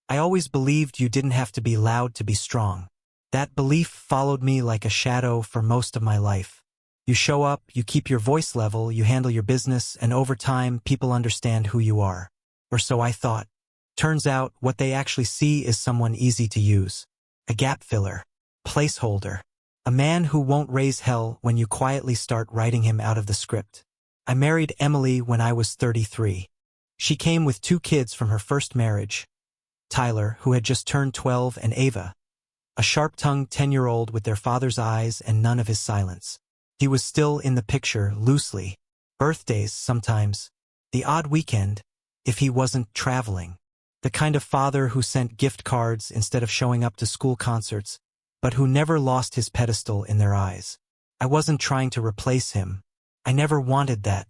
I always believed you didn't have to be loud to be strong. That belief followed me like a shadow for most of my life. You show up, you keep your voice level, you handle your business, and over time, people understand who you are. Or so I thought. Turns out, what they actually see is someone easy to use. A gap filler. Placeholder. A man who won't raise hell when you quietly start writing him out of the script. I married Emily when I was 33. She came with 2 kids from her first marriage. Tyler, who had just turned 12, and Ava, a sharp-tongued 10-year-old with their father's eyes and none of his silence. He was still in the picture, loosely. Birthdays, sometimes. The odd weekend, if he wasn't traveling. The kind of father who sent gift cards instead of showing up to school concerts, but who never lost his pedestal in their eyes. I wasn't trying to replace him. I never wanted that.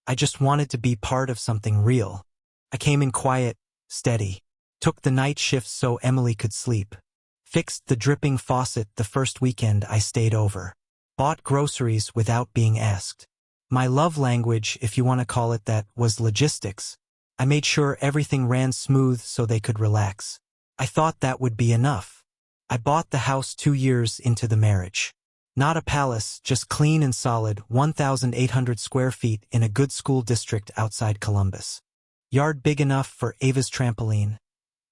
I just wanted to be part of something real. I came in quiet, steady. Took the night shifts so Emily could sleep. Fixed the dripping faucet the first weekend I stayed over. Bought groceries without being asked. My love language, if you want to call it that, was logistics. I made sure everything ran smooth so they could relax. I thought that would be enough. I bought the house 2 years into the marriage. Not a palace, just clean and solid, 1,800 square feet in a good school district outside Columbus. Yard big enough for Ava's trampoline.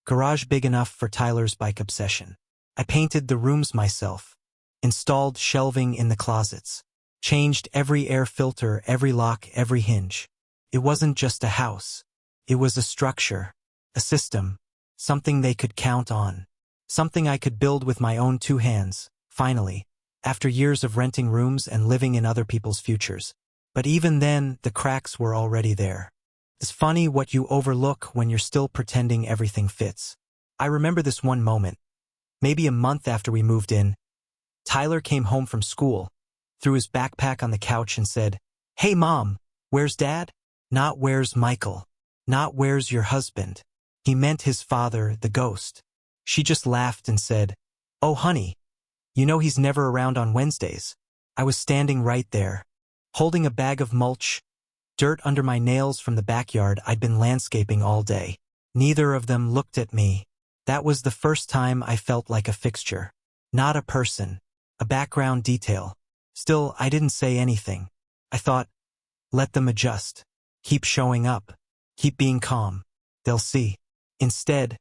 Garage big enough for Tyler's bike obsession. I painted the rooms myself. Installed shelving in the closets. Changed every air filter, every lock, every hinge. It wasn't just a house. It was a structure. A system. Something they could count on. Something I could build with my own 2 hands, finally, after years of renting rooms and living in other people's futures. But even then, the cracks were already there. It's funny what you overlook when you're still pretending everything fits. I remember this one moment. Maybe a month after we moved in, Tyler came home from school, threw his backpack on the couch and said, "Hey Mom, where's Dad?" Not "Where's Michael?" Not "Where's your husband?" He meant his father, the ghost. She just laughed and said, "Oh honey, you know he's never around on Wednesdays." I was standing right there, holding a bag of mulch, dirt under my nails from the backyard I'd been landscaping all day. Neither of them looked at me. That was the first time I felt like a fixture. Not a person. A background detail. Still, I didn't say anything. I thought, let them adjust. Keep showing up. Keep being calm. They'll see. Instead,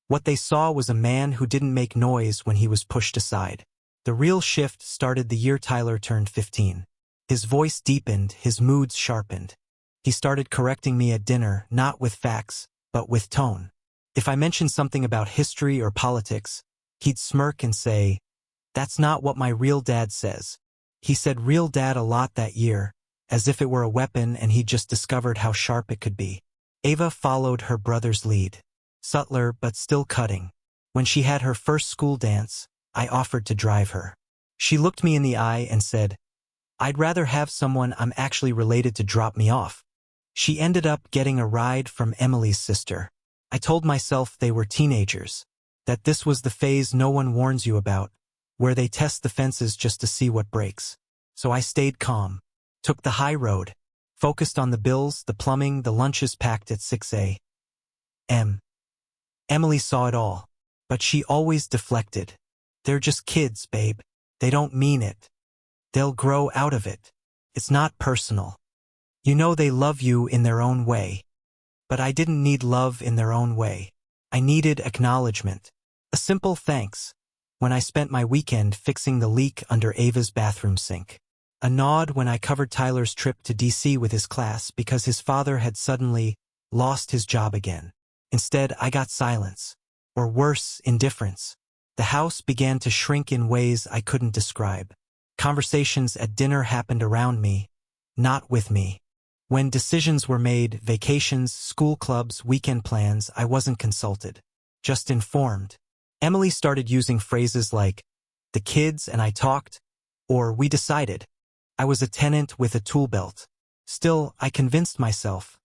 what they saw was a man who didn't make noise when he was pushed aside. The real shift started the year Tyler turned 15. His voice deepened, his moods sharpened. He started correcting me at dinner, not with facts, but with tone. If I mentioned something about history or politics, he'd smirk and say, "That's not what my real dad says." He said real dad a lot that year, as if it were a weapon and he'd just discovered how sharp it could be. Ava followed her brother's lead. Subtler but still cutting. When she had her first school dance, I offered to drive her. She looked me in the eye and said, "I'd rather have someone I'm actually related to drop me off." She ended up getting a ride from Emily's sister. I told myself they were teenagers, that this was the phase no one warns you about, where they test the fences just to see what breaks. So I stayed calm, took the high road, focused on the bills, the plumbing, the lunches packed at 6 a.m. Emily saw it all, but she always deflected. "They're just kids, babe. They don't mean it. They'll grow out of it. It's not personal. You know they love you in their own way." But I didn't need love in their own way. I needed acknowledgement. A simple thanks. When I spent my weekend fixing the leak under Ava's bathroom sink. A nod when I covered Tyler's trip to DC with his class because his father had suddenly lost his job again. Instead, I got silence. Or worse, indifference. The house began to shrink in ways I couldn't describe. Conversations at dinner happened around me, not with me. When decisions were made, vacations, school clubs, weekend plans, I wasn't consulted. Just informed. Emily started using phrases like, "the kids and I talked," or "we decided." I was a tenant with a tool belt. Still, I convinced myself,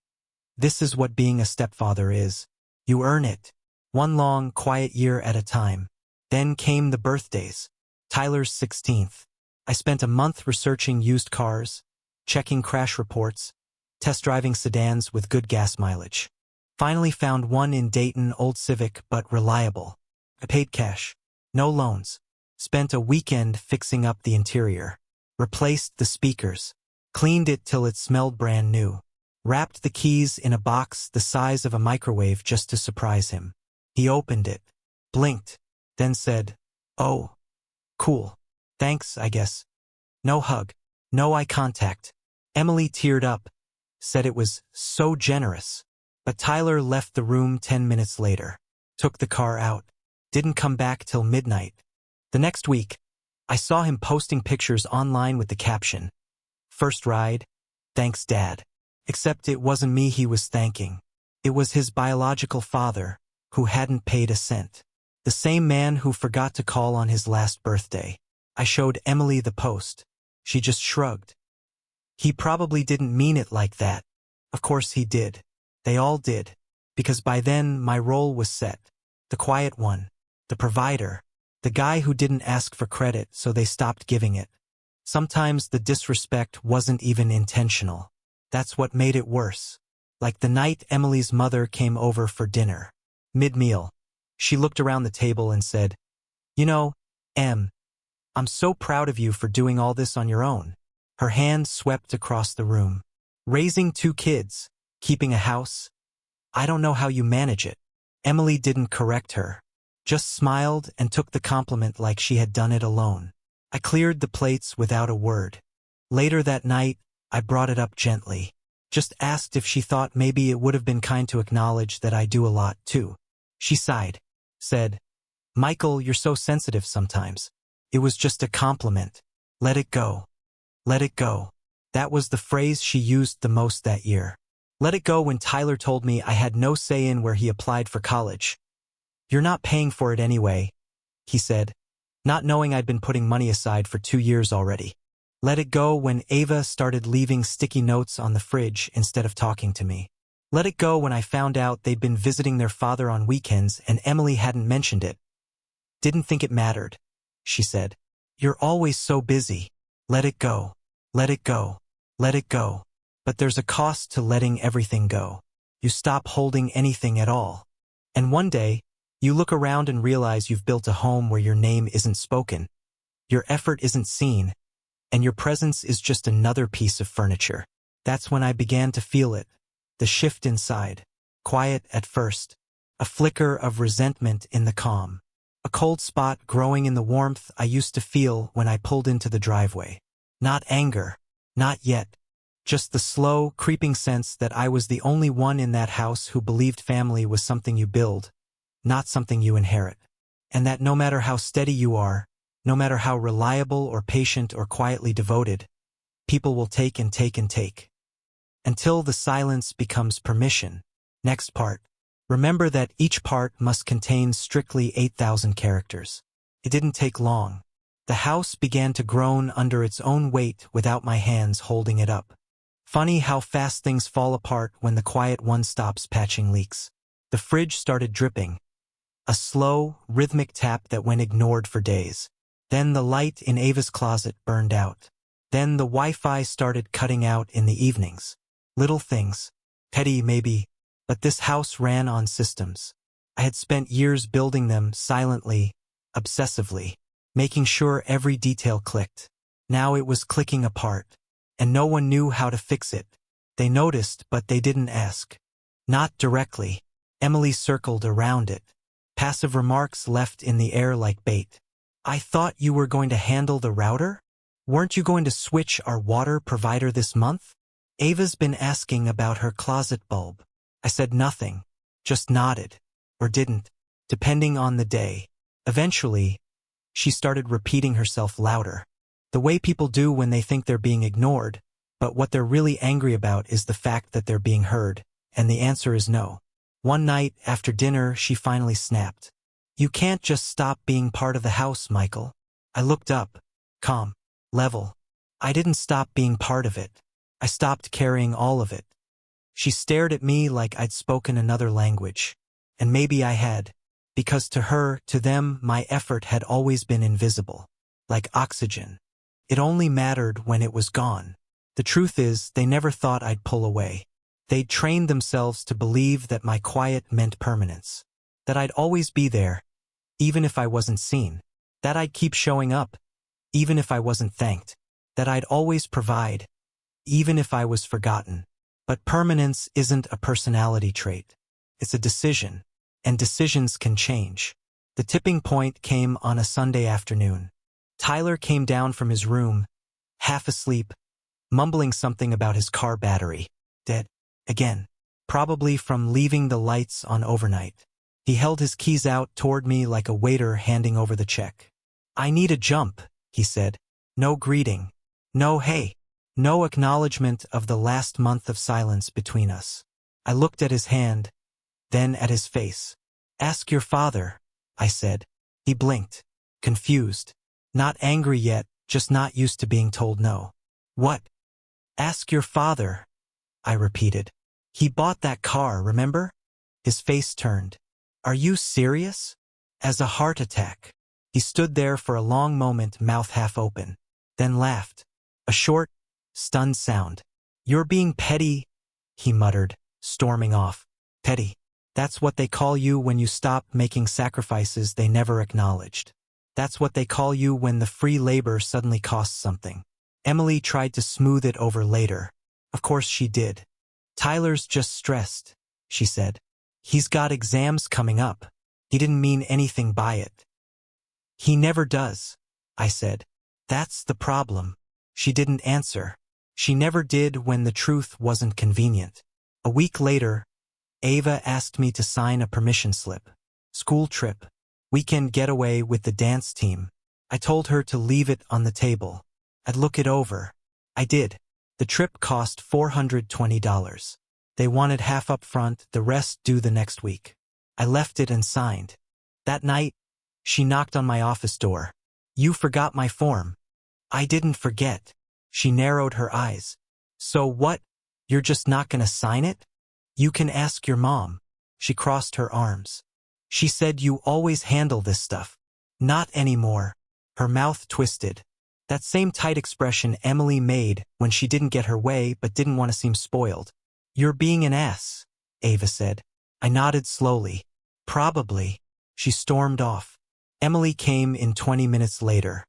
this is what being a stepfather is. You earn it. One long, quiet year at a time. Then came the birthdays. Tyler's 16th. I spent a month researching used cars, checking crash reports, test driving sedans with good gas mileage. Finally found one in Dayton, old Civic, but reliable. I paid cash. No loans. Spent a weekend fixing up the interior. Replaced the speakers. Cleaned it till it smelled brand new. Wrapped the keys in a box the size of a microwave just to surprise him. He opened it. Blinked. Then said, "Oh. Cool. Thanks, I guess." No hug. No eye contact. Emily teared up. Said it was so generous. But Tyler left the room 10 minutes later. Took the car out. Didn't come back till midnight. The next week, I saw him posting pictures online with the caption, "First ride, thanks Dad." Except it wasn't me he was thanking. It was his biological father, who hadn't paid a cent. The same man who forgot to call on his last birthday. I showed Emily the post. She just shrugged. He probably didn't mean it like that. Of course he did. They all did. Because by then my role was set. The quiet one. The provider. The guy who didn't ask for credit, so they stopped giving it. Sometimes the disrespect wasn't even intentional. That's what made it worse. Like the night Emily's mother came over for dinner. Mid-meal, she looked around the table and said, "You know, Em, I'm so proud of you for doing all this on your own." Her hand swept across the room. "Raising 2 kids, keeping a house. I don't know how you manage it." Emily didn't correct her. Just smiled and took the compliment like she had done it alone. I cleared the plates without a word. Later that night, I brought it up gently. Just asked if she thought maybe it would have been kind to acknowledge that I do a lot too. She sighed. Said, "Michael, you're so sensitive sometimes. It was just a compliment. Let it go. Let it go." That was the phrase she used the most that year. Let it go when Tyler told me I had no say in where he applied for college. "You're not paying for it anyway," he said, not knowing I'd been putting money aside for 2 years already. Let it go when Ava started leaving sticky notes on the fridge instead of talking to me. Let it go when I found out they'd been visiting their father on weekends and Emily hadn't mentioned it. "Didn't think it mattered," she said. "You're always so busy. Let it go. Let it go. Let it go." But there's a cost to letting everything go. You stop holding anything at all. And one day, you look around and realize you've built a home where your name isn't spoken. Your effort isn't seen. And your presence is just another piece of furniture. That's when I began to feel it. The shift inside. Quiet at first. A flicker of resentment in the calm. A cold spot growing in the warmth I used to feel when I pulled into the driveway. Not anger. Not yet. Just the slow, creeping sense that I was the only one in that house who believed family was something you build, not something you inherit. And that no matter how steady you are, no matter how reliable or patient or quietly devoted, people will take and take and take. Until the silence becomes permission. Next part. Remember that each part must contain strictly 8,000 characters. It didn't take long. The house began to groan under its own weight without my hands holding it up. Funny how fast things fall apart when the quiet one stops patching leaks. The fridge started dripping. A slow, rhythmic tap that went ignored for days. Then the light in Ava's closet burned out. Then the Wi-Fi started cutting out in the evenings. Little things. Petty maybe, but this house ran on systems. I had spent years building them silently, obsessively, making sure every detail clicked. Now it was clicking apart. And no one knew how to fix it. They noticed, but they didn't ask. Not directly. Emily circled around it. Passive remarks left in the air like bait. "I thought you were going to handle the router? Weren't you going to switch our water provider this month? Ava's been asking about her closet bulb." I said nothing, just nodded, or didn't, depending on the day. Eventually, she started repeating herself louder. The way people do when they think they're being ignored, but what they're really angry about is the fact that they're being heard, and the answer is no. One night, after dinner, she finally snapped. "You can't just stop being part of the house, Michael." I looked up, calm, level. I didn't stop being part of it. I stopped carrying all of it. She stared at me like I'd spoken another language. And maybe I had, because to her, to them, my effort had always been invisible. Like oxygen. It only mattered when it was gone. The truth is, they never thought I'd pull away. They'd trained themselves to believe that my quiet meant permanence. That I'd always be there, even if I wasn't seen. That I'd keep showing up, even if I wasn't thanked. That I'd always provide, even if I was forgotten. But permanence isn't a personality trait. It's a decision, and decisions can change. The tipping point came on a Sunday afternoon. Tyler came down from his room, half asleep, mumbling something about his car battery. Dead. Again. Probably from leaving the lights on overnight. He held his keys out toward me like a waiter handing over the check. "I need a jump," he said. No greeting. No hey. No acknowledgement of the last month of silence between us. I looked at his hand, then at his face. "Ask your father," I said. He blinked, confused. Not angry yet, just not used to being told no. "What?" "Ask your father," I repeated. "He bought that car, remember?" His face turned. "Are you serious?" "As a heart attack." He stood there for a long moment, mouth half open, then laughed. A short, stunned sound. "You're being petty," he muttered, storming off. "Petty. That's what they call you when you stop making sacrifices they never acknowledged. That's what they call you when the free labor suddenly costs something." Emily tried to smooth it over later. Of course she did. "Tyler's just stressed," she said. "He's got exams coming up. He didn't mean anything by it." "He never does," I said. "That's the problem." She didn't answer. She never did when the truth wasn't convenient. A week later, Ava asked me to sign a permission slip. School trip. Weekend getaway with the dance team. I told her to leave it on the table. I'd look it over. I did. The trip cost $420. They wanted half up front, the rest due the next week. I left it and signed. That night, she knocked on my office door. "You forgot my form." "I didn't forget." She narrowed her eyes. "So what? You're just not gonna sign it?" "You can ask your mom." She crossed her arms. "She said you always handle this stuff." "Not anymore." Her mouth twisted. That same tight expression Emily made when she didn't get her way but didn't want to seem spoiled. "You're being an ass," Ava said. I nodded slowly. "Probably." She stormed off. Emily came in 20 minutes later.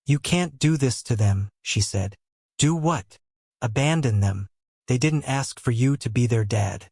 "You can't do this to them," she said. "Do what?" "Abandon them. They didn't ask for you to be their dad."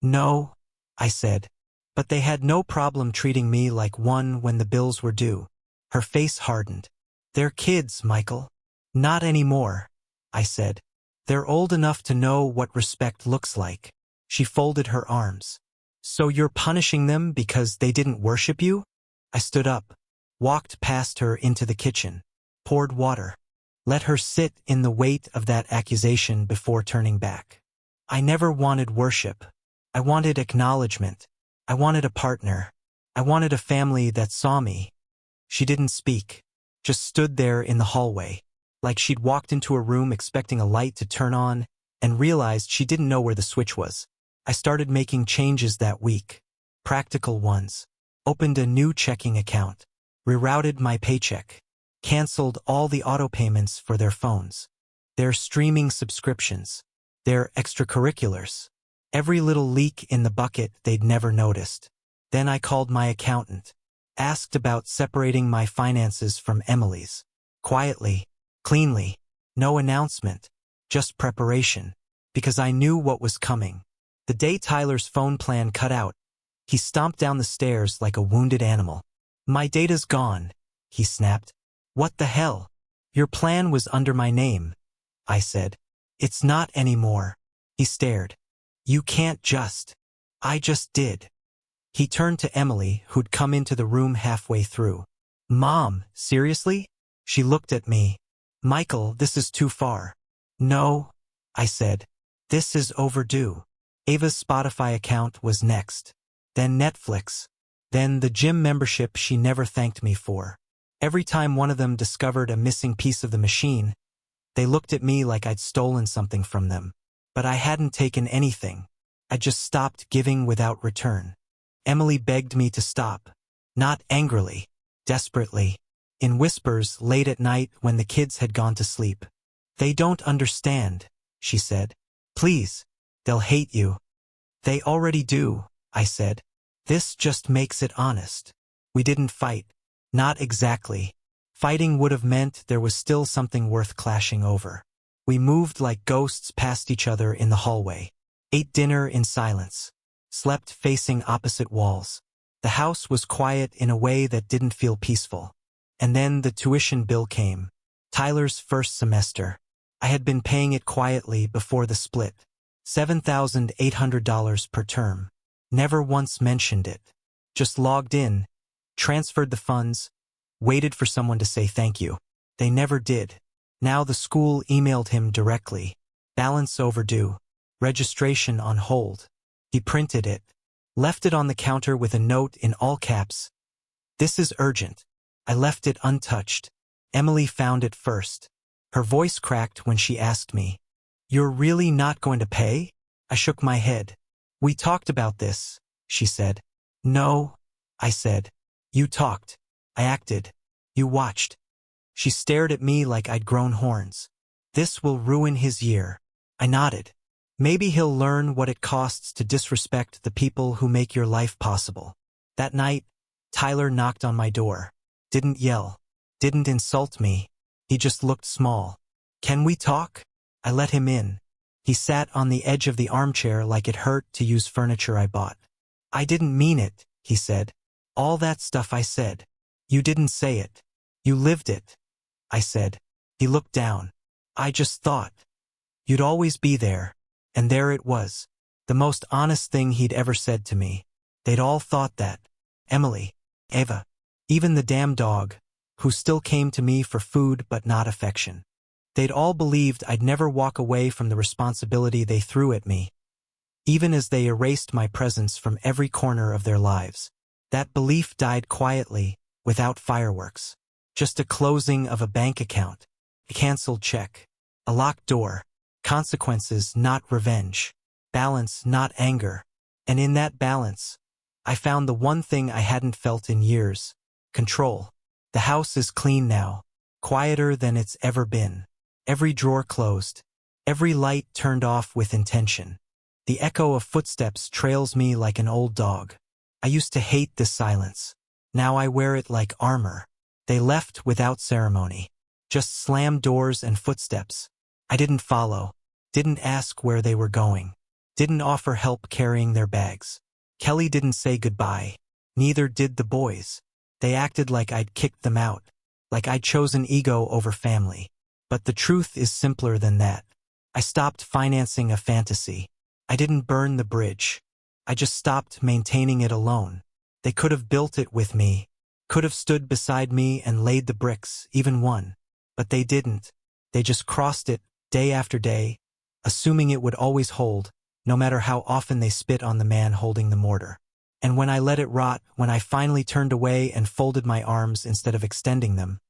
"No," I said. "But they had no problem treating me like one when the bills were due." Her face hardened. "They're kids, Michael." "Not anymore," I said. "They're old enough to know what respect looks like." She folded her arms. "So you're punishing them because they didn't worship you?" I stood up, walked past her into the kitchen, poured water, let her sit in the weight of that accusation before turning back. "I never wanted worship. I wanted acknowledgement. I wanted a partner. I wanted a family that saw me." She didn't speak, just stood there in the hallway, like she'd walked into a room expecting a light to turn on and realized she didn't know where the switch was. I started making changes that week. Practical ones. Opened a new checking account. Rerouted my paycheck. Canceled all the auto payments for their phones. Their streaming subscriptions. Their extracurriculars. Every little leak in the bucket they'd never noticed. Then I called my accountant. Asked about separating my finances from Emily's. Quietly. Cleanly. No announcement. Just preparation. Because I knew what was coming. The day Tyler's phone plan cut out, he stomped down the stairs like a wounded animal. "My data's gone," he snapped. "What the hell? Your plan was under my name," I said. "It's not anymore." He stared. "You can't just." "I just did." He turned to Emily, who'd come into the room halfway through. "Mom, seriously?" She looked at me. "Michael, this is too far." "No," I said. "This is overdue." Ava's Spotify account was next. Then Netflix. Then the gym membership she never thanked me for. Every time one of them discovered a missing piece of the machine, they looked at me like I'd stolen something from them. But I hadn't taken anything. I just stopped giving without return. Emily begged me to stop. Not angrily, desperately. In whispers late at night when the kids had gone to sleep. "They don't understand," she said. "Please. They'll hate you. They already do, I said. This just makes it honest. We didn't fight. Not exactly. Fighting would have meant there was still something worth clashing over. We moved like ghosts past each other in the hallway. Ate dinner in silence. Slept facing opposite walls. The house was quiet in a way that didn't feel peaceful. And then the tuition bill came. Tyler's first semester. I had been paying it quietly before the split. $7,800 per term. Never once mentioned it. Just logged in, transferred the funds, waited for someone to say thank you. They never did. Now the school emailed him directly. Balance overdue. Registration on hold. He printed it. Left it on the counter with a note in all caps. This is urgent. I left it untouched. Emily found it first. Her voice cracked when she asked me, "You're really not going to pay?" I shook my head. "We talked about this," she said. "No," I said. "You talked. I acted. You watched." She stared at me like I'd grown horns. "This will ruin his year." I nodded. "Maybe he'll learn what it costs to disrespect the people who make your life possible." That night, Tyler knocked on my door. Didn't yell. Didn't insult me. He just looked small. "Can we talk?" I let him in. He sat on the edge of the armchair like it hurt to use furniture I bought. "I didn't mean it," he said. "All that stuff I said. You didn't say it. You lived it," I said. He looked down. "I just thought you'd always be there." And there it was. The most honest thing he'd ever said to me. They'd all thought that. Emily, Eva, even the damn dog, who still came to me for food but not affection. They'd all believed I'd never walk away from the responsibility they threw at me, even as they erased my presence from every corner of their lives. That belief died quietly, without fireworks. Just a closing of a bank account, a canceled check, a locked door, consequences, not revenge, balance, not anger. And in that balance, I found the one thing I hadn't felt in years: control. The house is clean now, quieter than it's ever been. Every drawer closed, every light turned off with intention. The echo of footsteps trails me like an old dog. I used to hate this silence. Now I wear it like armor. They left without ceremony. Just slammed doors and footsteps. I didn't follow. Didn't ask where they were going. Didn't offer help carrying their bags. Kelly didn't say goodbye. Neither did the boys. They acted like I'd kicked them out, like I'd chosen ego over family. But the truth is simpler than that. I stopped financing a fantasy. I didn't burn the bridge. I just stopped maintaining it alone. They could have built it with me, could have stood beside me and laid the bricks, even one. But they didn't. They just crossed it, day after day, assuming it would always hold, no matter how often they spit on the man holding the mortar. And when I let it rot, when I finally turned away and folded my arms instead of extending them,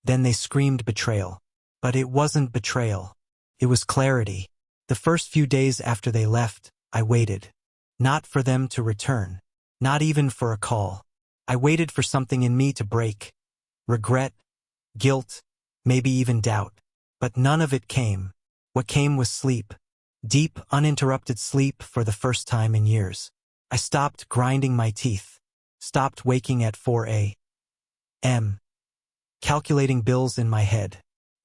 then they screamed betrayal. But it wasn't betrayal. It was clarity. The first few days after they left, I waited. Not for them to return. Not even for a call. I waited for something in me to break. Regret, guilt, maybe even doubt. But none of it came. What came was sleep. Deep, uninterrupted sleep for the first time in years. I stopped grinding my teeth. Stopped waking at 4 a.m. calculating bills in my head.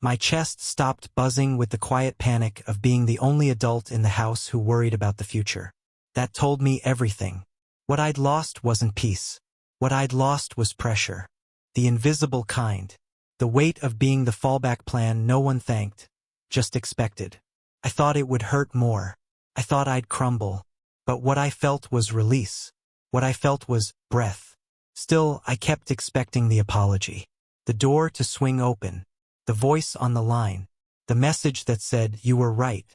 My chest stopped buzzing with the quiet panic of being the only adult in the house who worried about the future. That told me everything. What I'd lost wasn't peace. What I'd lost was pressure. The invisible kind. The weight of being the fallback plan no one thanked, just expected. I thought it would hurt more. I thought I'd crumble. But what I felt was release. What I felt was breath. Still, I kept expecting the apology. The door to swing open. The voice on the line. The message that said, "You were right.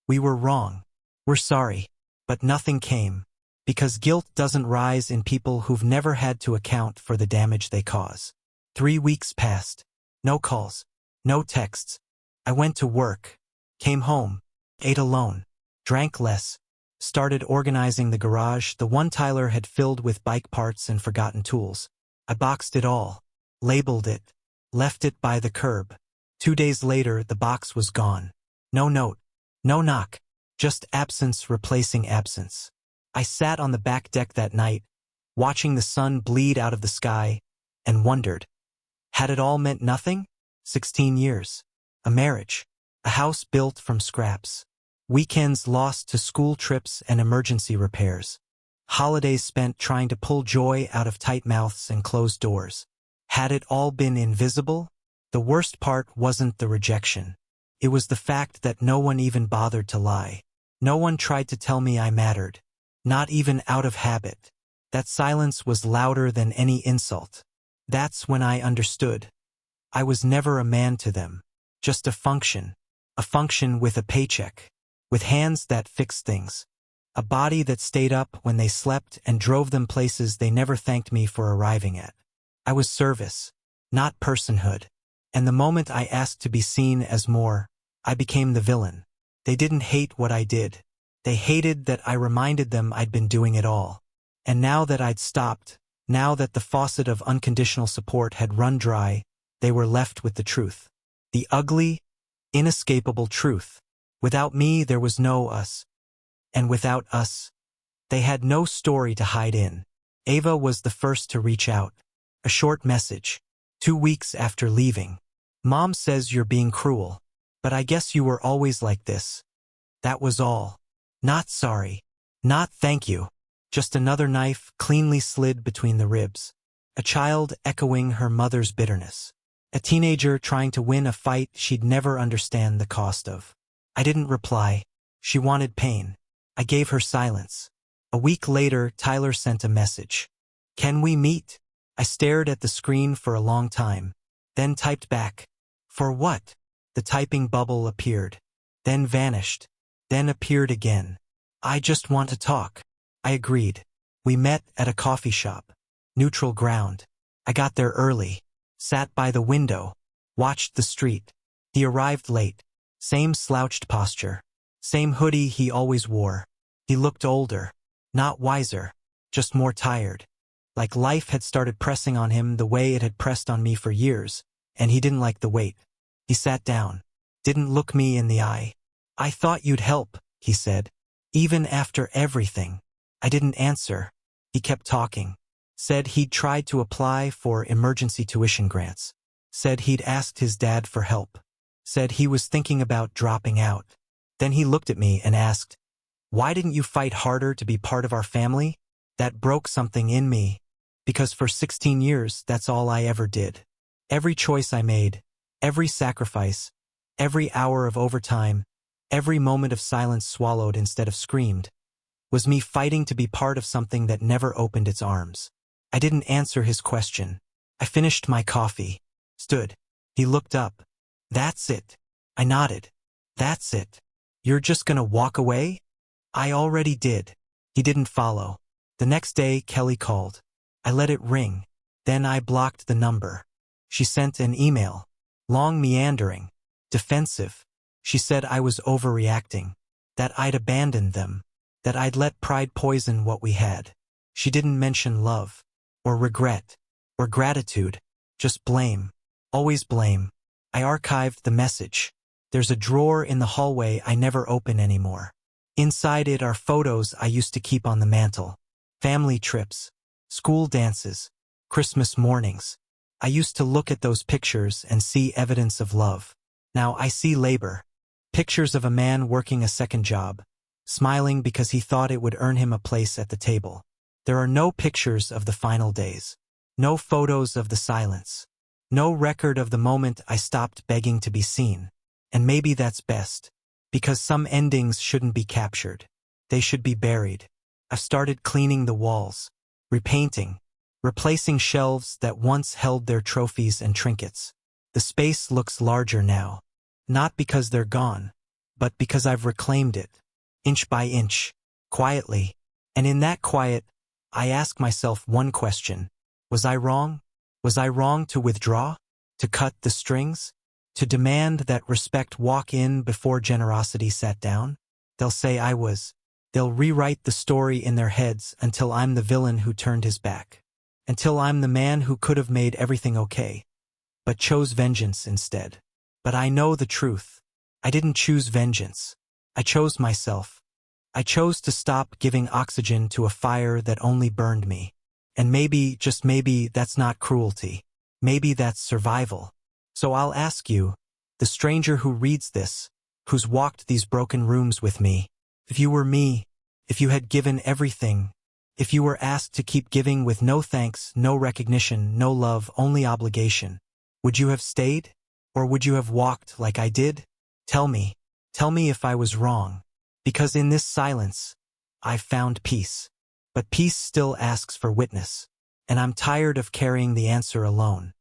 We were wrong. We're sorry." But nothing came. Because guilt doesn't rise in people who've never had to account for the damage they cause. 3 weeks passed. No calls. No texts. I went to work. Came home. Ate alone. Drank less. Started organizing the garage, the one Tyler had filled with bike parts and forgotten tools. I boxed it all. Labeled it. Left it by the curb. 2 days later, the box was gone. No note. No knock. Just absence replacing absence. I sat on the back deck that night, watching the sun bleed out of the sky, and wondered, had it all meant nothing? 16 years. A marriage. A house built from scraps. Weekends lost to school trips and emergency repairs. Holidays spent trying to pull joy out of tight mouths and closed doors. Had it all been invisible? The worst part wasn't the rejection. It was the fact that no one even bothered to lie. No one tried to tell me I mattered. Not even out of habit. That silence was louder than any insult. That's when I understood. I was never a man to them. Just a function. A function with a paycheck. With hands that fixed things. A body that stayed up when they slept and drove them places they never thanked me for arriving at. I was service, not personhood. And the moment I asked to be seen as more, I became the villain. They didn't hate what I did. They hated that I reminded them I'd been doing it all. And now that I'd stopped, now that the faucet of unconditional support had run dry, they were left with the truth. The ugly, inescapable truth. Without me, there was no us. And without us, they had no story to hide in. Ava was the first to reach out. A short message. 2 weeks after leaving. Mom says you're being cruel. But I guess you were always like this. That was all. Not sorry. Not thank you. Just another knife cleanly slid between the ribs. A child echoing her mother's bitterness. A teenager trying to win a fight she'd never understand the cost of. I didn't reply. She wanted pain. I gave her silence. A week later, Tyler sent a message. Can we meet? I stared at the screen for a long time. Then typed back. For what? The typing bubble appeared. Then vanished. Then appeared again. I just want to talk. I agreed. We met at a coffee shop. Neutral ground. I got there early. Sat by the window. Watched the street. He arrived late. Same slouched posture. Same hoodie he always wore. He looked older. Not wiser. Just more tired. Like life had started pressing on him the way it had pressed on me for years, and he didn't like the weight. He sat down. Didn't look me in the eye. I thought you'd help, he said. Even after everything. I didn't answer. He kept talking. Said he'd tried to apply for emergency tuition grants. Said he'd asked his dad for help. Said he was thinking about dropping out. Then he looked at me and asked, why didn't you fight harder to be part of our family? That broke something in me. Because for 16 years, that's all I ever did. Every choice I made, every sacrifice, every hour of overtime, every moment of silence swallowed instead of screamed, was me fighting to be part of something that never opened its arms. I didn't answer his question. I finished my coffee. Stood. He looked up. That's it. I nodded. That's it. You're just gonna walk away? I already did. He didn't follow. The next day, Kelly called. I let it ring. Then I blocked the number. She sent an email. Long, meandering. Defensive. She said I was overreacting. That I'd abandoned them. That I'd let pride poison what we had. She didn't mention love. Or regret. Or gratitude. Just blame. Always blame. I archived the message. There's a drawer in the hallway I never open anymore. Inside it are photos I used to keep on the mantle. Family trips. School dances. Christmas mornings. I used to look at those pictures and see evidence of love. Now I see labor. Pictures of a man working a second job. Smiling because he thought it would earn him a place at the table. There are no pictures of the final days. No photos of the silence. No record of the moment I stopped begging to be seen. And maybe that's best. Because some endings shouldn't be captured. They should be buried. I've started cleaning the walls. Repainting. Replacing shelves that once held their trophies and trinkets. The space looks larger now. Not because they're gone. But because I've reclaimed it. Inch by inch. Quietly. And in that quiet, I ask myself one question. Was I wrong? Was I wrong to withdraw? To cut the strings? To demand that respect walk in before generosity sat down? They'll say I was. They'll rewrite the story in their heads until I'm the villain who turned his back. Until I'm the man who could have made everything okay, but chose vengeance instead. But I know the truth. I didn't choose vengeance. I chose myself. I chose to stop giving oxygen to a fire that only burned me. And maybe, just maybe, that's not cruelty. Maybe that's survival. So I'll ask you, the stranger who reads this, who's walked these broken rooms with me, if you were me, if you had given everything, if you were asked to keep giving with no thanks, no recognition, no love, only obligation, would you have stayed? Or would you have walked like I did? Tell me if I was wrong. Because in this silence, I've found peace. But peace still asks for witness. And I'm tired of carrying the answer alone.